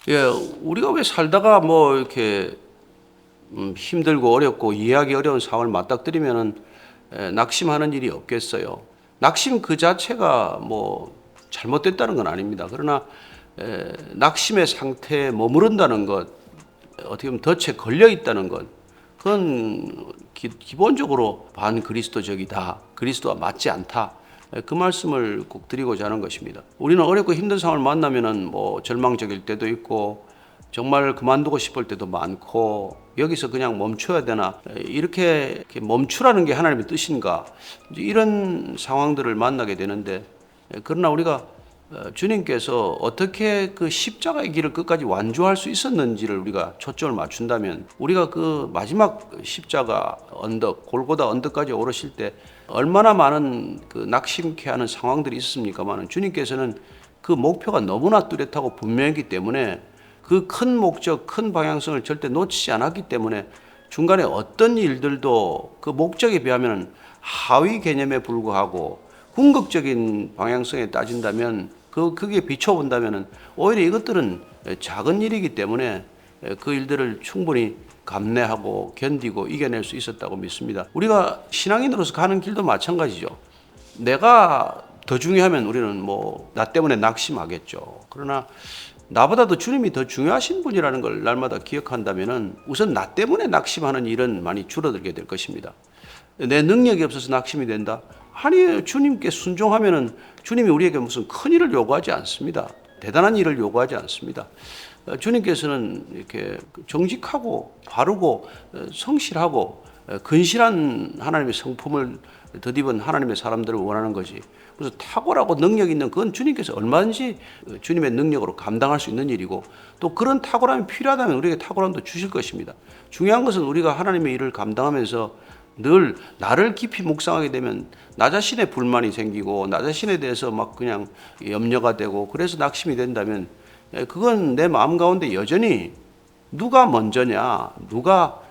예, 우리가 왜 살다가 뭐 이렇게 힘들고 어렵고 이해하기 어려운 상황을 맞닥뜨리면은 낙심하는 일이 없겠어요. 낙심 그 자체가 뭐 잘못됐다는 건 아닙니다. 그러나 낙심의 상태에 머무른다는 것, 어떻게 보면 덫에 걸려 있다는 것, 그건 기본적으로 반그리스도적이다. 그리스도와 맞지 않다. 그 말씀을 꼭 드리고자 하는 것입니다. 우리는 어렵고 힘든 상황을 만나면은 뭐 절망적일 때도 있고 정말 그만두고 싶을 때도 많고 여기서 그냥 멈춰야 되나 이렇게 멈추라는 게 하나님의 뜻인가 이런 상황들을 만나게 되는데 그러나 우리가 주님께서 어떻게 그 십자가의 길을 끝까지 완주할 수 있었는지를 우리가 초점을 맞춘다면 우리가 그 마지막 십자가 언덕 골고다 언덕까지 오르실 때 얼마나 많은 그 낙심케 하는 상황들이 있었습니까만 주님께서는 그 목표가 너무나 뚜렷하고 분명했기 때문에 그 큰 목적, 큰 방향성을 절대 놓치지 않았기 때문에 중간에 어떤 일들도 그 목적에 비하면 하위 개념에 불과하고 궁극적인 방향성에 따진다면 그게 비춰본다면 오히려 이것들은 작은 일이기 때문에 그 일들을 충분히 감내하고 견디고 이겨낼 수 있었다고 믿습니다. 우리가 신앙인으로서 가는 길도 마찬가지죠. 내가 더 중요하면 우리는 뭐 나 때문에 낙심하겠죠. 그러나 나보다도 주님이 더 중요하신 분이라는 걸 날마다 기억한다면 우선 나 때문에 낙심하는 일은 많이 줄어들게 될 것입니다. 내 능력이 없어서 낙심이 된다? 아니에요. 주님께 순종하면은 주님이 우리에게 무슨 큰 일을 요구하지 않습니다. 대단한 일을 요구하지 않습니다. 주님께서는 이렇게 정직하고 바르고 성실하고 근실한 하나님의 성품을 덧입은 하나님의 사람들을 원하는 거지. 그래서 탁월하고 능력 있는 그건 주님께서 얼마든지 주님의 능력으로 감당할 수 있는 일이고 또 그런 탁월함이 필요하다면 우리에게 탁월함도 주실 것입니다. 중요한 것은 우리가 하나님의 일을 감당하면서 늘 나를 깊이 묵상하게 되면 나 자신의 불만이 생기고 나 자신에 대해서 막 그냥 염려가 되고 그래서 낙심이 된다면 그건 내 마음 가운데 여전히 누가 먼저냐, 누가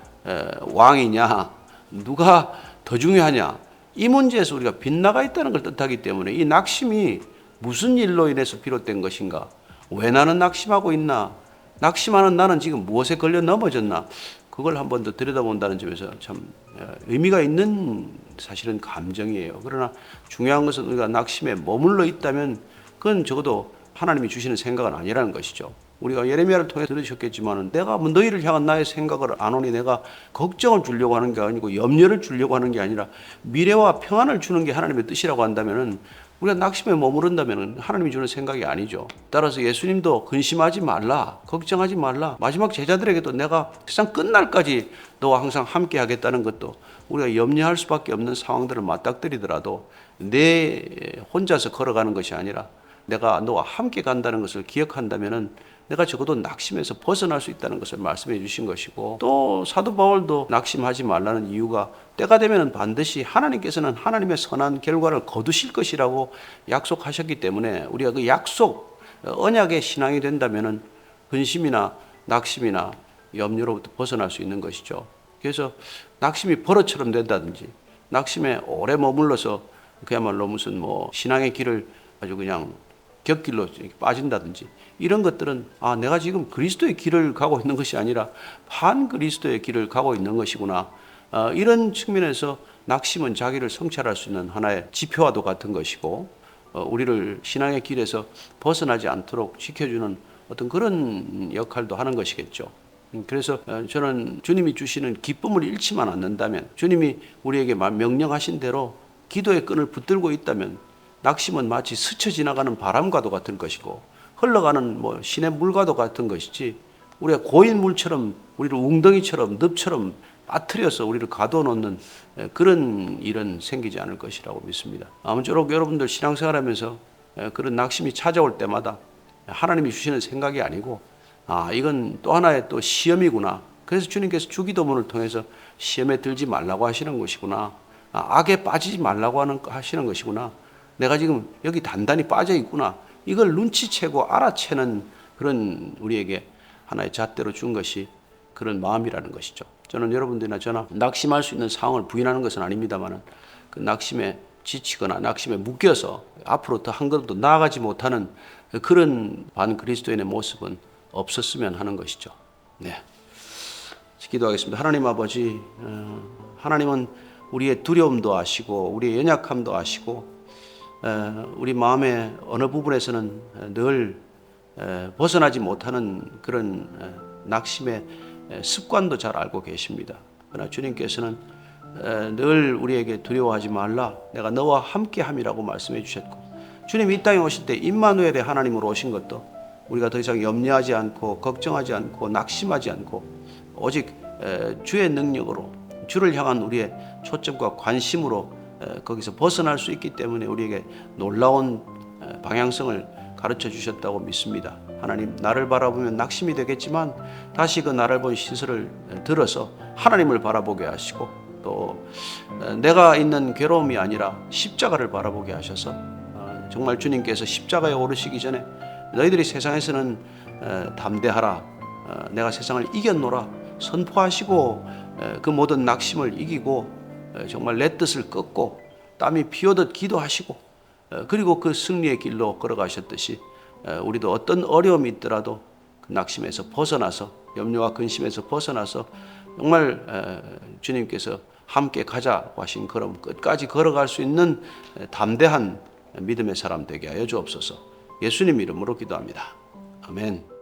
왕이냐, 누가 더 중요하냐 이 문제에서 우리가 빗나가 있다는 걸 뜻하기 때문에 이 낙심이 무슨 일로 인해서 비롯된 것인가, 왜 나는 낙심하고 있나, 낙심하는 나는 지금 무엇에 걸려 넘어졌나, 그걸 한 번 더 들여다본다는 점에서 참 의미가 있는 사실은 감정이에요. 그러나 중요한 것은 우리가 낙심에 머물러 있다면 그건 적어도 하나님이 주시는 생각은 아니라는 것이죠. 우리가 예레미야를 통해 들으셨겠지만 내가 뭐 너희를 향한 나의 생각을 아노니 내가 걱정을 주려고 하는 게 아니고 염려를 주려고 하는 게 아니라 미래와 평안을 주는 게 하나님의 뜻이라고 한다면 우리가 낙심에 머무른다면 하나님이 주는 생각이 아니죠. 따라서 예수님도 근심하지 말라, 걱정하지 말라, 마지막 제자들에게도 내가 세상 끝날까지 너와 항상 함께 하겠다는 것도 우리가 염려할 수밖에 없는 상황들을 맞닥뜨리더라도 내 혼자서 걸어가는 것이 아니라 내가 너와 함께 간다는 것을 기억한다면 내가 적어도 낙심에서 벗어날 수 있다는 것을 말씀해 주신 것이고 또 사도 바울도 낙심하지 말라는 이유가 때가 되면 반드시 하나님께서는 하나님의 선한 결과를 거두실 것이라고 약속하셨기 때문에 우리가 그 약속 언약의 신앙이 된다면 근심이나 낙심이나 염려로부터 벗어날 수 있는 것이죠. 그래서 낙심이 버릇처럼 된다든지 낙심에 오래 머물러서 그야말로 무슨 뭐 신앙의 길을 아주 그냥 곁길로 빠진다든지 이런 것들은 내가 지금 그리스도의 길을 가고 있는 것이 아니라 반 그리스도의 길을 가고 있는 것이구나. 이런 측면에서 낙심은 자기를 성찰할 수 있는 하나의 지표와도 같은 것이고 우리를 신앙의 길에서 벗어나지 않도록 지켜주는 어떤 그런 역할도 하는 것이겠죠. 그래서 저는 주님이 주시는 기쁨을 잃지만 않는다면 주님이 우리에게 명령하신 대로 기도의 끈을 붙들고 있다면 낙심은 마치 스쳐 지나가는 바람과도 같은 것이고 흘러가는 뭐 시냇 물과도 같은 것이지 우리가 고인 물처럼 우리를 웅덩이처럼 늪처럼 빠뜨려서 우리를 가둬놓는 그런 일은 생기지 않을 것이라고 믿습니다. 아무쪼록 여러분들 신앙생활하면서 그런 낙심이 찾아올 때마다 하나님이 주시는 생각이 아니고 이건 또 하나의 또 시험이구나. 그래서 주님께서 주기도문을 통해서 시험에 들지 말라고 하시는 것이구나. 악에 빠지지 말라고 하시는 것이구나. 내가 지금 여기 단단히 빠져 있구나. 이걸 눈치채고 알아채는 그런 우리에게 하나의 잣대로 준 것이 그런 마음이라는 것이죠. 저는 여러분들이나 저나 낙심할 수 있는 상황을 부인하는 것은 아닙니다만 그 낙심에 지치거나 낙심에 묶여서 앞으로 더 한 걸음도 나아가지 못하는 그런 반그리스도인의 모습은 없었으면 하는 것이죠. 네, 기도하겠습니다. 하나님 아버지, 하나님은 우리의 두려움도 아시고 우리의 연약함도 아시고 우리 마음의 어느 부분에서는 늘 벗어나지 못하는 그런 낙심의 습관도 잘 알고 계십니다. 그러나 주님께서는 늘 우리에게 두려워하지 말라, 내가 너와 함께함이라고 말씀해 주셨고, 주님 이 땅에 오실 때 임마누엘의 하나님으로 오신 것도 우리가 더 이상 염려하지 않고 걱정하지 않고 낙심하지 않고 오직 주의 능력으로 주를 향한 우리의 초점과 관심으로 거기서 벗어날 수 있기 때문에 우리에게 놀라운 방향성을 가르쳐 주셨다고 믿습니다. 하나님, 나를 바라보면 낙심이 되겠지만 다시 그 나를 본 시선을 들어서 하나님을 바라보게 하시고, 또 내가 있는 괴로움이 아니라 십자가를 바라보게 하셔서 정말 주님께서 십자가에 오르시기 전에 너희들이 세상에서는 담대하라, 내가 세상을 이겼노라 선포하시고 그 모든 낙심을 이기고 정말 내 뜻을 꺾고 땀이 피오듯 기도하시고 그리고 그 승리의 길로 걸어가셨듯이 우리도 어떤 어려움이 있더라도 그 낙심에서 벗어나서, 염려와 근심에서 벗어나서 정말 주님께서 함께 가자고 하신 걸음 끝까지 걸어갈 수 있는 담대한 믿음의 사람 되게 하여 주옵소서. 예수님 이름으로 기도합니다. 아멘.